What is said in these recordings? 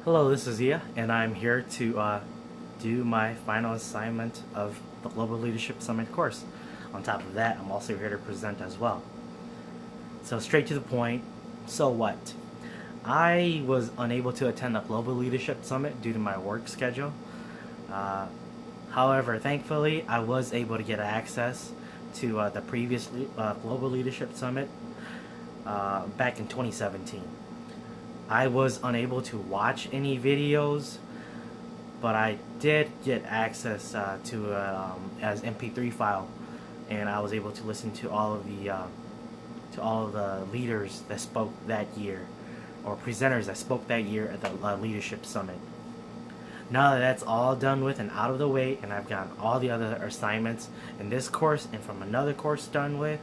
Hello, this is Ia, and I'm here to do my final assignment of the Global Leadership Summit course. On top of that, I'm also here to present as well. So, straight to the point, so what? I was unable to attend the Global Leadership Summit due to my work schedule. Uh, However, thankfully, I was able to get access to the previous Global Leadership Summit back in 2017. I was unable to watch any videos, but I did get access to as MP3 file, and I was able to listen to all of the leaders that spoke that year, or presenters that spoke that year at the Leadership Summit. Now that that's all done with and out of the way, and I've gotten all the other assignments in this course and from another course done with,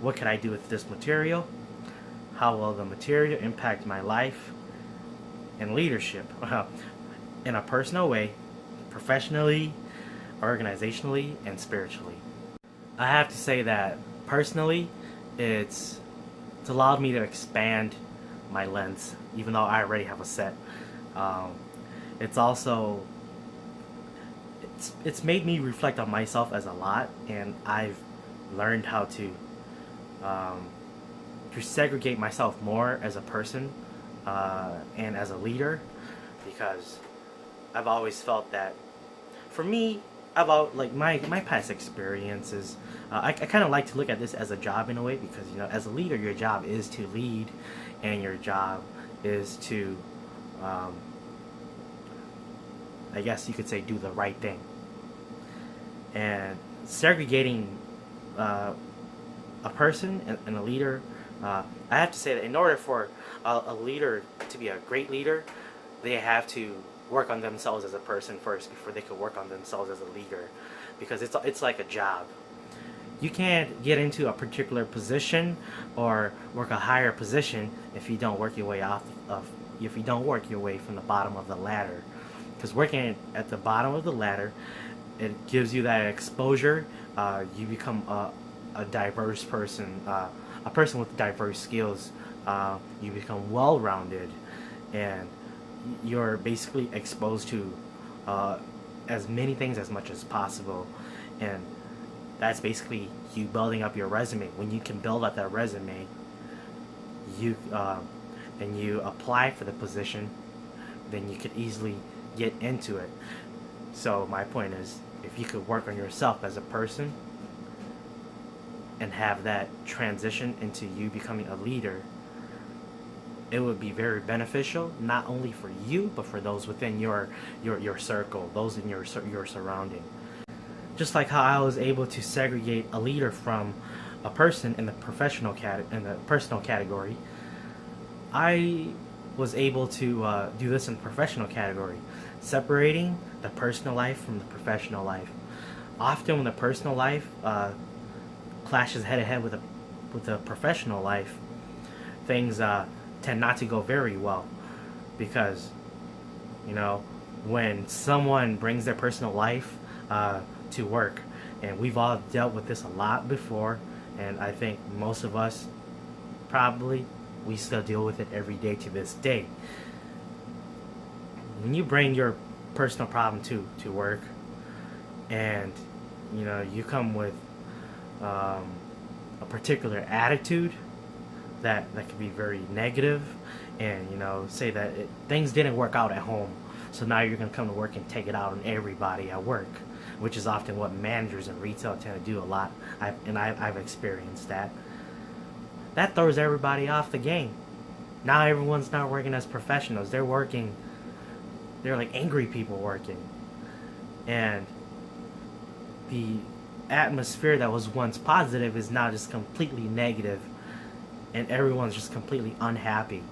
what can I do with this material? How will the material impact my life and leadership in a personal way, professionally, organizationally, and spiritually? I have to say that personally, it's allowed me to expand my lens, even though I already have a set. It's also it's made me reflect on myself as a lot, and I've learned how to segregate myself more as a person and as a leader, because I've always felt that for me, about like my past experiences, I kind of like to look at this as a job in a way, because as a leader, your job is to lead, and your job is to I guess you could say do the right thing. And segregating a person and a leader, I have to say that in order for a leader to be a great leader, they have to work on themselves as a person first before they can work on themselves as a leader, because it's like a job. You can't get into a particular position or work a higher position if you don't work your way if you don't work your way from the bottom of the ladder. Because working at the bottom of the ladder, it gives you that exposure. You become a diverse person, a person with diverse skills. You become well-rounded, and you're basically exposed to as many things as much as possible. And that's basically you building up your resume. When you can build up that resume, you and you apply for the position, then you could easily get into it. So my point is, if you could work on yourself as a person and have that transition into you becoming a leader, it would be very beneficial, not only for you, but for those within your circle, those in your surrounding. Just like how I was able to segregate a leader from a person in the personal category, I was able to do this in the professional category, separating the personal life from the professional life. Often when the personal life clashes head to head with the professional life, things tend not to go very well, because when someone brings their personal life to work, and we've all dealt with this a lot before, and I think most of us probably we still deal with it every day to this day. When you bring your personal problem to work, and you come with a particular attitude that could be very negative, and say that things didn't work out at home, so now you're going to come to work and take it out on everybody at work, which is often what managers in retail tend to do a lot. I've experienced that. That throws everybody off the game. Now everyone's not working as professionals. They're like angry people working. And the atmosphere that was once positive is now just completely negative, and everyone's just completely unhappy.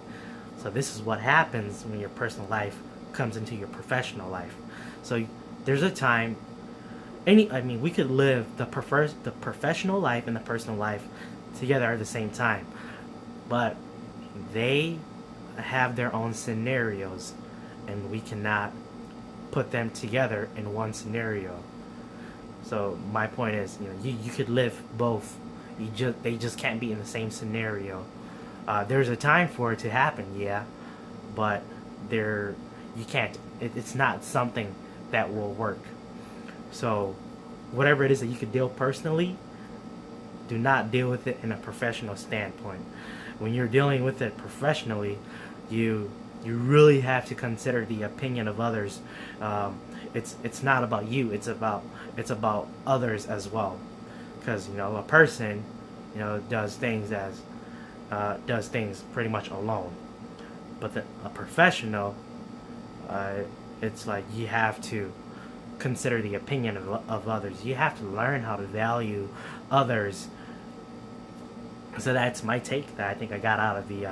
So this is what happens when your personal life comes into your professional life. So there's a time, we could live the professional life and the personal life together at the same time, but they have their own scenarios, and we cannot put them together in one scenario. So my point is, you could live both. They just can't be in the same scenario. There's a time for it to happen, yeah, but there, you can't. It's not something that will work. So, whatever it is that you could deal personally, do not deal with it in a professional standpoint. When you're dealing with it professionally, you really have to consider the opinion of others. It's not about you. It's about others as well. Because a person, does things pretty much alone. But a professional, uh, it's like you have to consider the opinion of others. You have to learn how to value others. So that's my take that I think I got out of the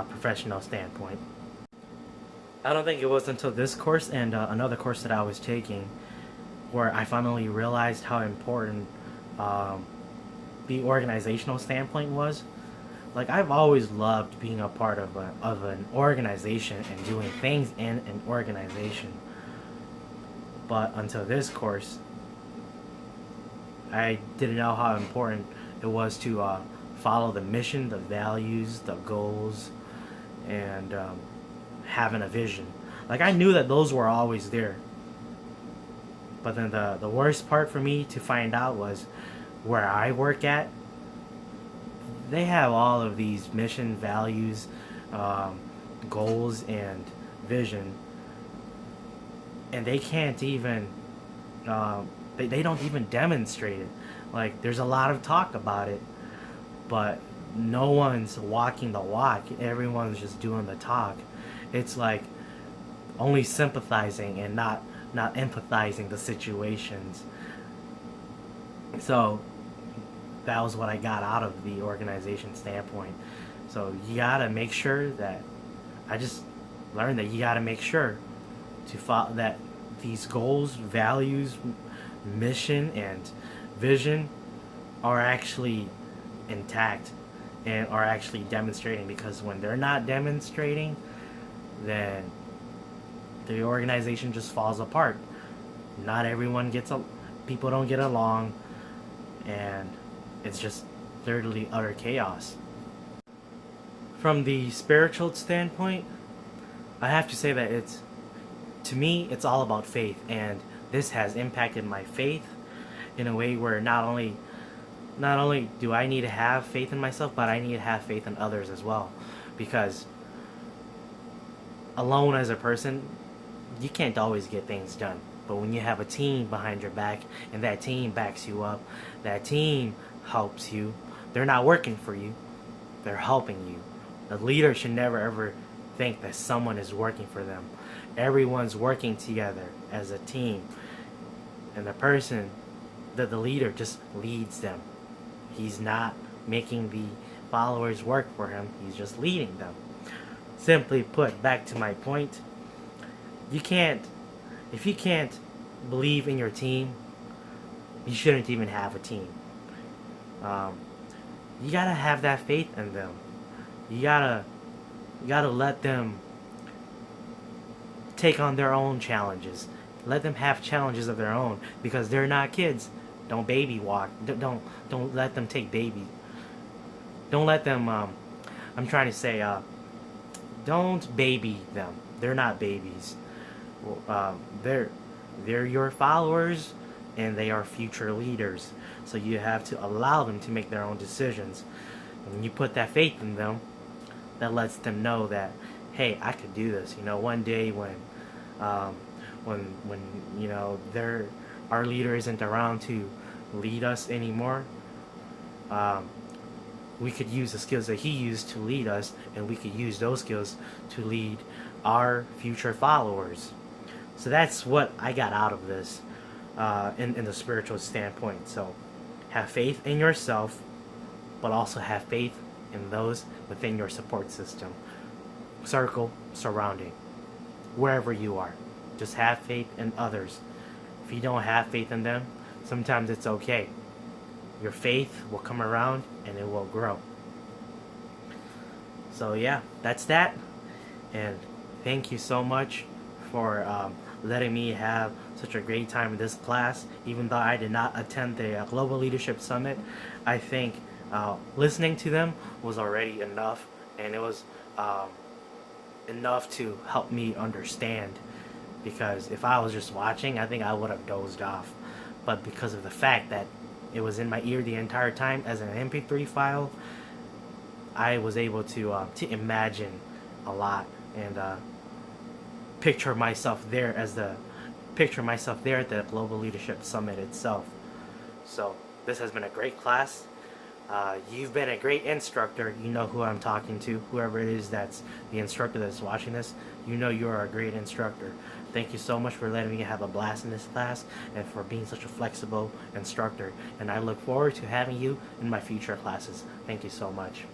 professional standpoint. I don't think it was until this course and another course that I was taking where I finally realized how important um, the organizational standpoint was. Like, I've always loved being a part of an organization and doing things in an organization. But until this course, I didn't know how important it was to follow the mission, the values, the goals, and having a vision. Like, I knew that those were always there. But then the worst part for me to find out was where I work at. They have all of these mission, values, um, goals, and vision, and they can't even they don't even demonstrate it. Like, there's a lot of talk about it, but no one's walking the walk. Everyone's just doing the talk. It's like only sympathizing and not empathizing the situations. So that was what I got out of the organization standpoint. So you gotta make sure that I just learned that you gotta make sure to follow that these goals, values, mission, and vision are actually intact and are actually demonstrating. Because when they're not demonstrating, then the organization just falls apart. Not everyone people don't get along, and it's just literally utter chaos. From the spiritual standpoint, I have to say that to me, it's all about faith, and this has impacted my faith in a way where not only do I need to have faith in myself, but I need to have faith in others as well. Because alone as a person, you can't always get things done. But when you have a team behind your back and that team backs you up, that team helps you, they're not working for you, they're helping you. The leader should never ever think that someone is working for them. Everyone's working together as a team. And the leader just leads them. He's not making the followers work for him, he's just leading them. Simply put, back to my point, if you can't believe in your team, you shouldn't even have a team. Um, you gotta have that faith in them. You gotta let them take on their own challenges. Let them have challenges of their own, because they're not kids. Don't baby walk. Don't let them take baby. Don't let them. I'm trying to say. Don't baby them. They're not babies. They're your followers, and they are future leaders. So you have to allow them to make their own decisions. And when you put that faith in them, that lets them know that, hey, I could do this. One day when our leader isn't around to lead us anymore, we could use the skills that he used to lead us, and we could use those skills to lead our future followers. So that's what I got out of this in the spiritual standpoint. So have faith in yourself, but also have faith in those within your support system, circle, surrounding, wherever you are. Just have faith in others. If you don't have faith in them, sometimes it's okay. Your faith will come around and it will grow. So yeah, that's that. And thank you so much for letting me have such a great time in this class. Even though I did not attend the Global Leadership Summit, I think listening to them was already enough, and it was enough to help me understand. Because if I was just watching, I think I would have dozed off. But because of the fact that it was in my ear the entire time as an MP3 file, I was able to imagine a lot and picture myself there as the picture myself there at the Global Leadership Summit itself. So this has been a great class. You've been a great instructor. You know who I'm talking to. Whoever it is that's the instructor that's watching this, you know you are a great instructor. Thank you so much for letting me have a blast in this class and for being such a flexible instructor. And I look forward to having you in my future classes. Thank you so much.